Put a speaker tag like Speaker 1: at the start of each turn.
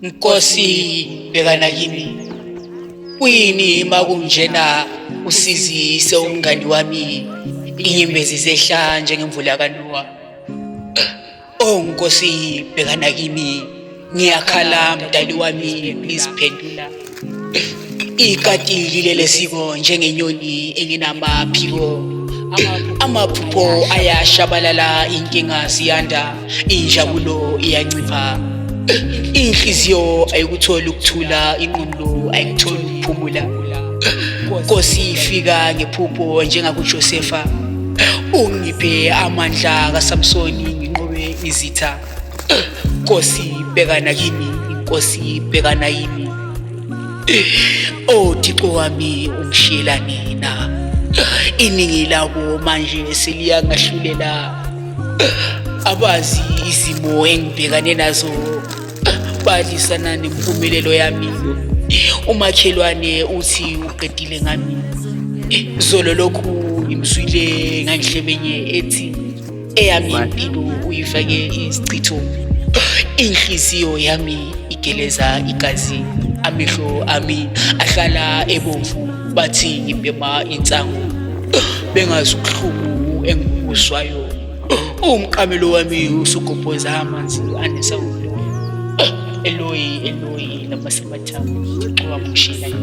Speaker 1: Nkosi bheka Nakimi, kuyini makunjena usizise umngani wami, inyembezi zehla njengemvula kaNoah. Oh Nkosi bheka Nakimi, ngiyakhala mdali wami, please phendula. Ikati lile siko njengenyoni enginamaphiko, amaphupho ayashabalala, inkinga ziyanda, injabulo iyancipha. Inhliziyo ayikutholi ukuthula, ingqondo ayikutholi ukuphumula. Nkosi ifika ngephupho njengakuJosefa, ungiphe amandla kaSamsoni nginqobe izitha. Nkosi bheka Nakimi, Nkosi bheka Nakimi. Oh Thixo wami ungishiyelani na, iningi labo manje seliyangahlulela. Abazi izimo engibhekane nazo, badlisana nempumelelo yami. Umakhelwane uthi uqedile ngami, zolo lokhu imzwile ngangihlebenye ethi eyami impilo uyifake isichitho. Inhliziyo yami igeleza igazi, amehlo ami ahlala ebomvu, bathi ngibhema insangu bengazi ubuhlungu engibuzwayo. Umqamelo wami usugobhoza amanzi anesawulo. Eloi Eloi lama sabatha, Thixo wami ungishiyelani.